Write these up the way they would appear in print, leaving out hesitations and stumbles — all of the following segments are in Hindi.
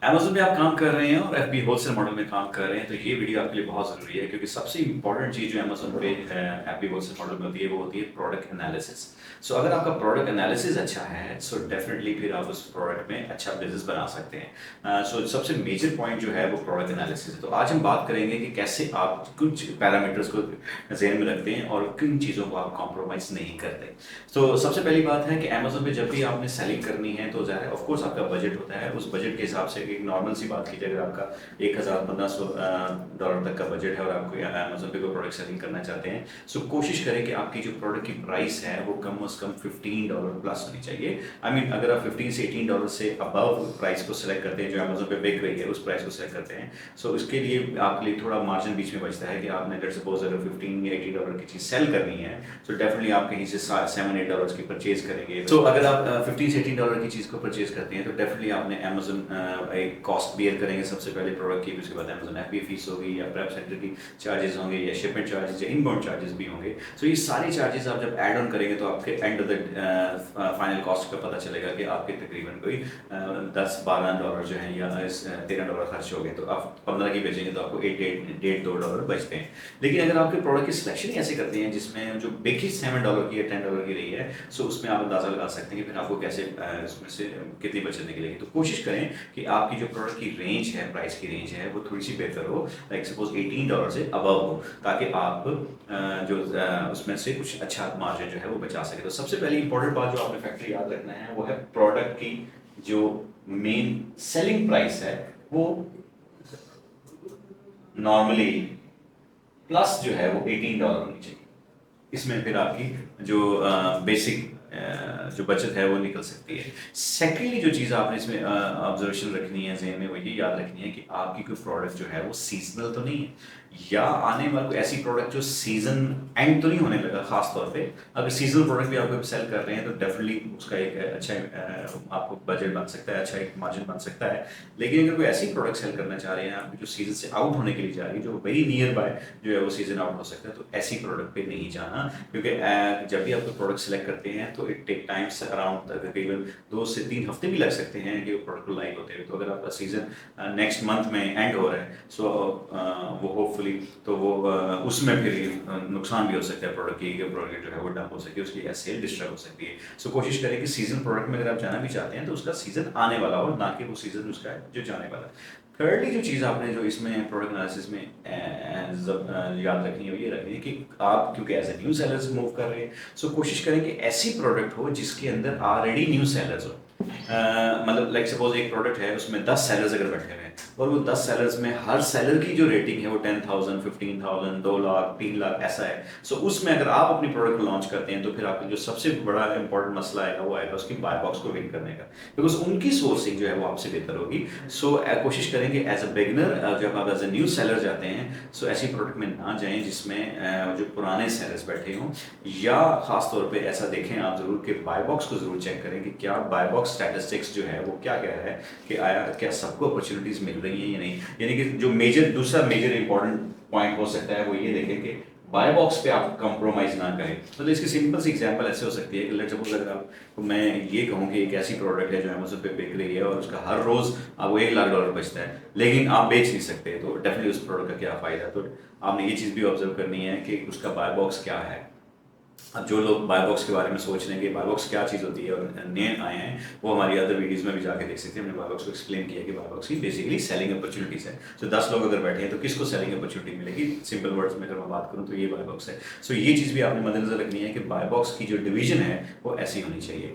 अमेज़न पे आप काम कर रहे हैं और एफबी होलसेल मॉडल में काम कर रहे हैं, तो ये वीडियो आपके लिए बहुत ज़रूरी है क्योंकि सबसे इम्पोर्टेंट चीज़ जो अमेज़न पे एफबी होलसेल मॉडल में होती है, वो होती है प्रोडक्ट एनालिसिस। सो अगर आपका प्रोडक्ट एनालिसिस अच्छा है, सो डेफिनेटली फिर आप उस प्रोडक्ट में अच्छा बिज़नेस बना सकते हैं। सो सबसे मेजर पॉइंट जो है वो प्रोडक्ट एनालिसिस है। तो आज हम बात करेंगे कि कैसे आप कुछ पैरामीटर्स को ज़हन में रखते हैं और किन चीज़ों को आप कॉम्प्रोमाइज़ नहीं करते। तो सबसे पहली बात है कि अमेज़न पे जब भी आपने सेलिंग करनी है तो ज़ाहिर है ऑफ कोर्स आपका बजट होता है। उस बजट के हिसाब से एक नॉर्मल सी बात कीजिए, अगर आपका 1000-1500 डॉलर तक का बजट है और आप कोई अमेज़न पे कोई प्रोडक्ट सेलिंग करना चाहते हैं, सो कोशिश करें कि आपकी जो प्रोडक्ट की प्राइस है वो कम से कम $15 प्लस होनी चाहिए। आई मीन अगर आप 15 से $18 से अबव प्राइस को सेलेक्ट करते हैं जो अमेज़न पे बिक रही है, उस प्राइस को सेलेक्ट करते हैं, सो इसके लिए आपके लिए थोड़ा मार्जिन बीच में बचता है कि आपने लेट्स सपोज अगर 15 या $18 की चीज़ सेल करनी है, सो डेफिनेटली आप कहीं से $7-8 की परचेज करेंगे। सो अगर आप 15 से $18 की चीज़ को परचेज करते हैं तो डेफिनेटली आपने अमेज़न एक कॉस्ट बियर करेंगे सबसे पहले प्रोडक्ट की, उसके बाद अमेज़न एफबी फीस होगी या प्रेप सेंटर की चार्जेस होंगे या शिपमेंट चार्जेस या इनबाउंड चार्जेस भी होंगे। सो ये सारे चार्जेस आप जब ऐड ऑन करेंगे तो आपके end of the final cost का पता चलेगा कि आपके तकरीबन कोई $10-12 जो है या $13 खर्च हो गए, तो आप 15 की बेचेंगे तो आपको $1.5-2 बचते हैं। लेकिन अगर आपके प्रोडक्ट की सिलेक्शन ही ऐसे करते हैं जिसमें जो बिक ही $7 की या $10 की रही है, सो उसमें आप अंदाज़ा लगा सकते हैं कि फिर आपको कैसे उसमें से कितनी बचत निकलेगी। तो कोशिश करें कि आपकी जो प्रोडक्ट की रेंज है, प्राइस की रेंज है, वो थोड़ी सी बेहतर हो, लाइक सपोज $18 से अबव हो, ताकि आप उसमें से कुछ अच्छा मार्जिन जो है वो बचा सके। तो सबसे पहली इंपॉर्टेंट बात जो आपने फैक्टर याद रखना है वो है प्रोडक्ट की जो मेन सेलिंग प्राइस है वो नॉर्मली प्लस जो है वो $18 होनी चाहिए। इसमें फिर आपकी जो बेसिक जो बचत है वो निकल सकती है। सेकेंडली जो चीज़ आपने इसमें ऑब्जर्वेशन रखनी है ज़हन में, वो ये याद रखनी है कि आपकी कोई प्रोडक्ट जो है वो सीजनल तो नहीं है, या आने वाला कोई ऐसी प्रोडक्ट जो सीजन एंड तो नहीं होने लगा। खास तौर पे अगर सीजनल प्रोडक्ट भी आप सेल कर रहे हैं तो डेफिनेटली उसका एक अच्छा आपको बजट बन सकता है, अच्छा एक मार्जिन बन सकता है। लेकिन अगर कोई ऐसी प्रोडक्ट सेल करना चाह रहे हैं आप जो सीजन से आउट होने के लिए जा रही है, जो वेरी नियर बाय जो है वो सीजन आउट हो सकता है, तो ऐसी प्रोडक्ट पे नहीं जाना। क्योंकि जब भी आप कोई प्रोडक्ट सेलेक्ट करते हैं तो इट टेक टाइम्स अराउंड तकरीबन 2 से 3 हफ्ते भी लग सकते हैं कि वो प्रोडक्ट को लाइव होते हुए। तो अगर आपका सीजन नेक्स्ट मंथ में एंड हो रहा है, सो वो होपफुली तो वो उसमें फिर नुकसान भी हो सकता है प्रोडक्ट की, प्रोडक्ट जो है वो डंप हो सकती है, उसकी सेल डिस्टर्ब हो सकती है। सो कोशिश करें कि सीजन प्रोडक्ट में अगर आप जाना भी चाहते हैं तो उसका सीजन आने वाला हो, ना कि वो सीजन उसका जो जाने वाला है। थर्डली जो चीज़ आपने जो इसमें प्रोडक्ट एनालिसिस में याद रखनी है वो ये रखनी है कि आप क्योंकि as a new sellers move कर रहे हैं, सो कोशिश करें कि ऐसी प्रोडक्ट हो जिसके अंदर ऑलरेडी न्यू सेलर्स हो। मतलब लाइक सपोज एक प्रोडक्ट है, उसमें 10 सेलर्स अगर बैठे हुए हैं और वो 10 सेलर्स में हर सेलर की जो रेटिंग है वो 10,000, 15,000, 2 लाख, 3 लाख ऐसा है। सो उसमें अगर आप अपनी प्रोडक्ट को लॉन्च करते हैं तो फिर आपका जो सबसे बड़ा इंपॉर्टेंट मसला आएगा वो आएगा उसकी बाय बॉक्स को विन करने का, बिकॉज उनकी सोर्सिंग जो है वो आपसे बेहतर होगी। सो कोशिश करेंगे एज अ बिगिनर जब आप एज अ न्यू सेलर जाते हैं, सो ऐसी प्रोडक्ट में ना जाएं जिसमें जो पुराने सेलर्स बैठे हों, या खास तौर पे ऐसा देखें आप ज़रूर कि बाय बॉक्स को ज़रूर चेक करें कि क्या बाय बॉक्स स्टैटिस्टिक्स जो है वो क्या कह रहा है कि आया क्या सबको अपॉर्चुनिटीज़ मिल रही हैं या नहीं। यानी कि जो दूसरा मेजर इंपॉर्टेंट पॉइंट हो सकता है वो ये देखें कि बाय बॉक्स पे आप कंप्रोमाइज़ ना करें। मतलब इसकी सिंपल सी एग्जांपल ऐसे हो सकती है कि लेट्स सपोज अगर आप तो मैं ये कहूँ कि एक ऐसी प्रोडक्ट है जो अमेज़न पे बिक रही है और उसका हर रोज़ आपको $1 लाख बचता है, लेकिन आप बेच नहीं सकते, तो डेफिनेटली उस प्रोडक्ट का क्या फ़ायदा। तो आपने ये चीज़ भी ऑब्जर्व करनी है कि उसका बाय बॉक्स क्या है। अब जो लोग बाय बॉक्स के बारे में सोच रहे हैं कि बाय बॉक्स क्या चीज़ होती है और नए आए हैं, वो हमारी अदर वीडियोज़ में भी जाके देख सकते हैं। हमने बाय बॉक्स को एक्सप्लेन किया कि बाय बॉक्स की बेसिकली सेलिंग अपॉर्चुनिटीज़ है। सो 10 लोग अगर बैठे हैं तो किसको सेलिंग अपॉर्चुनिटी मिलेगी, सिंपल वर्ड्स में अगर मैं बात करूँ तो ये बाय बॉक्स है। सो ये चीज़ भी आपने मद्देनजर रखनी है कि बाय बॉक्स की जो डिवीजन है वो ऐसी होनी चाहिए।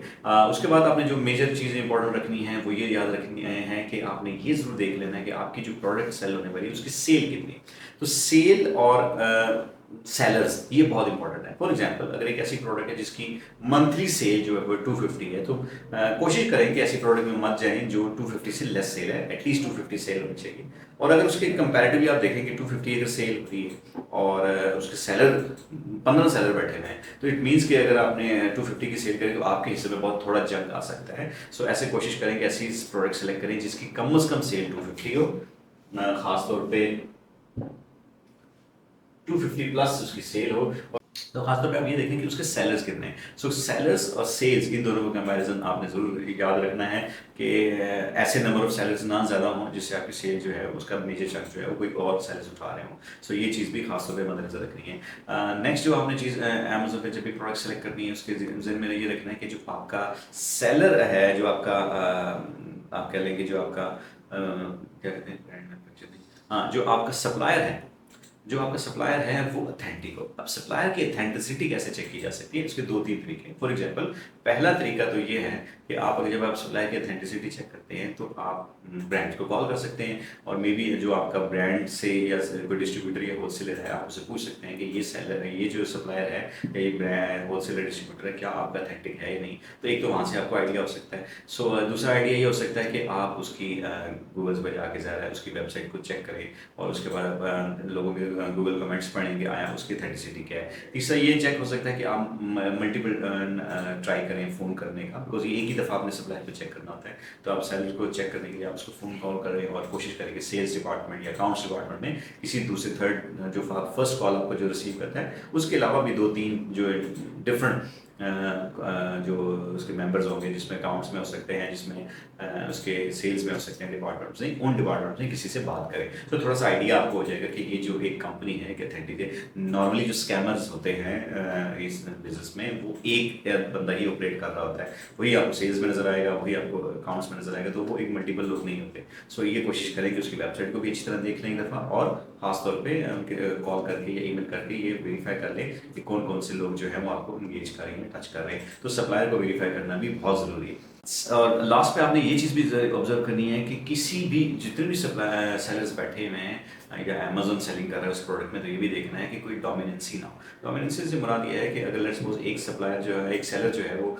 उसके बाद आपने जो मेजर चीज़ें इंपॉर्टेंट रखनी है वो ये याद रखनी है कि आपने ये ज़रूर देख लेना है कि आपकी जो प्रोडक्ट सेल होने वाली है उसकी सेल कितनी है। तो सेल और सेलर्स ये बहुत इंपॉर्टेंट है। फॉर एग्जांपल अगर एक ऐसी प्रोडक्ट है जिसकी मंथली सेल जो है वो 250 है, तो कोशिश करें कि ऐसी प्रोडक्ट में मत जाएं जो 250 से लेस सेल है, एटलीस्ट 250 सेल होनी चाहिए। और अगर उसके कंपैरेटिवली आप देखें कि 250 अगर सेल होती है और उसके सेलर 15 सेलर बैठे हुए हैं, तो इट मीन्स कि अगर आपने 250 की सेल करी तो आपके हिस्से में बहुत थोड़ा जंग आ सकता है। सो ऐसे कोशिश करें कि ऐसी प्रोडक्ट सेलेक्ट करें जिसकी कम से कम सेल 250 हो, खासतौर पे 250 प्लस उसकी सेल हो। तो खासतौर पे आप ये देखें कि उसके सेलर्स कितने हैं। सो सेलर्स और सेल्स इन दोनों का कंपैरिजन आपने ज़रूर याद रखना है कि ऐसे नंबर ऑफ सेलर्स ना ज़्यादा हों जिससे आपकी सेल जो है उसका मेजर चंक जो है वो कोई और सेलर्स उठा रहे हों। सो ये चीज़ भी खासतौर पे मद्देनजर रखनी है। नेक्स्ट जो आपने चीज़ अमेजोन पे जब भी प्रोडक्ट सेलेक्ट करनी है उसके ज़हन में ये रखना है कि जो आपका सेलर है, जो आपका आप कह लेंगे जो आपका क्या कहते हैं ब्रांड मैन्युफैक्चरिंग, हाँ, जो आपका सप्लायर है वो ऑथेंटिक हो। अब सप्लायर की ऑथेंटिसिटी कैसे चेक की जा सकती है, इसके 2-3 तरीके हैं। फॉर एग्जांपल, पहला तरीका तो ये है कि जब आप सप्लायर की ऑथेंटिसिटी चेक करते हैं तो आप ब्रांड को कॉल कर सकते हैं और मे बी जो आपका ब्रांड से या कोई डिस्ट्रीब्यूटर या होलसेलर है, आप उससे पूछ सकते हैं कि ये सेलर है, ये जो सप्लायर है या ये ब्रांड होलसेलर डिस्ट्रीब्यूटर है, क्या आपका ऑथेंटिक है या नहीं। तो एक तो वहाँ से आपको आइडिया हो सकता है। सो दूसरा आइडिया ये हो सकता है कि आप उसकी गूगल्स पर जाके ज़रा उसकी वेबसाइट को चेक करें और उसके बाद लोगों के गूगल कमेंट्स पढ़ेंगे, आया उसकी ऑथेंटिसिटी क्या है। तीसरा ये चेक हो सकता है कि आप मल्टीपल ट्राई करें फ़ोन करने का, बिकॉज एक ही दफ़ा आपने सप्लायर को चेक करना होता है। तो आप सेलर को चेक करने के लिए आप उसको फ़ोन कॉल करें और कोशिश करें कि सेल्स डिपार्टमेंट या अकाउंट्स डिपार्टमेंट में किसी दूसरे थर्ड जो फर्स्ट कॉल आपको जो रिसीव करता है उसके अलावा भी 2-3 जो डिफरेंट जो उसके मेंबर्स होंगे, जिसमें अकाउंट्स में हो सकते हैं, जिसमें उसके सेल्स में हो सकते हैं, डिपार्टमेंट्स में, उन डिपार्टमेंट्स में किसी से बात करें तो थोड़ा सा आइडिया आपको हो जाएगा कि ये जो एक कंपनी है कि ऑथेंटिक है। नॉर्मली जो स्कैमर्स होते हैं इस बिजनेस में, वो एक बंदा ही ऑपरेट कर रहा होता है, वही आपको सेल्स में नजर आएगा, वही आपको अकाउंट्स में नजर आएगा, तो वो एक मल्टीपल लोग नहीं होते। सो ये कोशिश करें कि उसकी वेबसाइट को भी अच्छी तरह देख लें एक दफ़ा, और खासतौर पे कॉल करके या ईमेल करके ये वेरीफाई कर लें कि कौन कौन से लोग जो है वो आपको इंगेज कर रहे हैं, टच कर रहे हैं। तो सप्लायर को वेरीफाई करना भी बहुत ज़रूरी है। और लास्ट पे आपने ये चीज़ भी ऑब्जर्व करनी है कि किसी भी जितने भी सप्लाई सेलर्स बैठे हुए हैं या अमेजोन सेलिंग कर रहा है उस प्रोडक्ट में, तो ये भी देखना है कि कोई डोमिनेंसी ना हो। डोमिनेंसी से मुराद ये है कि अगर लेट्स सपोज एक सप्लायर जो है, एक सेलर जो है वो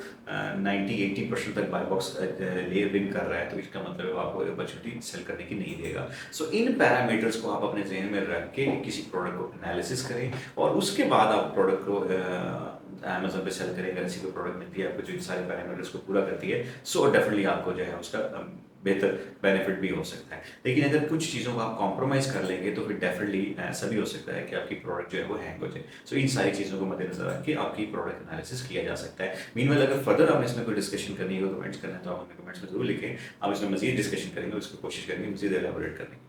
90-80% तक बाय बॉक्स ले विन कर रहा है, तो इसका मतलब आपको अपॉर्चुनिटी सेल करने की नहीं देगा। सो इन पैरामीटर्स को आप अपने जहन में रख के किसी प्रोडक्ट को एनालिसिस करें और उसके बाद आप प्रोडक्ट को अमेजोन पे सेल करें। अगर ऐसी कोई प्रोडक्ट मिलती है आपको जो इन सारे पैरामीटर्स को पूरा करती है, सो डेफिनेटली आपको जो है उसका बेहतर बेनिफिट भी हो सकता है। लेकिन अगर कुछ चीज़ों को आप कॉम्प्रोमाइज़ कर लेंगे तो फिर डेफिनेटली ऐसा भी हो सकता है कि आपकी प्रोडक्ट जो है वो हैंग हो जाए। सो इन सारी चीज़ों को मद्देनजर रख के आपकी प्रोडक्ट एनालिसिस किया जा सकता है। मीनवाइल अगर फर्दर आपने इसमें कोई डिस्कशन करनी है, कोई कमेंट्स करना है, तो आप हमें कमेंट्स में जरूर लिखें। आप इसमें मजीद डिस्कशन करेंगे, उसको कोशिश करेंगे मजीद एलाबोरेट करने की।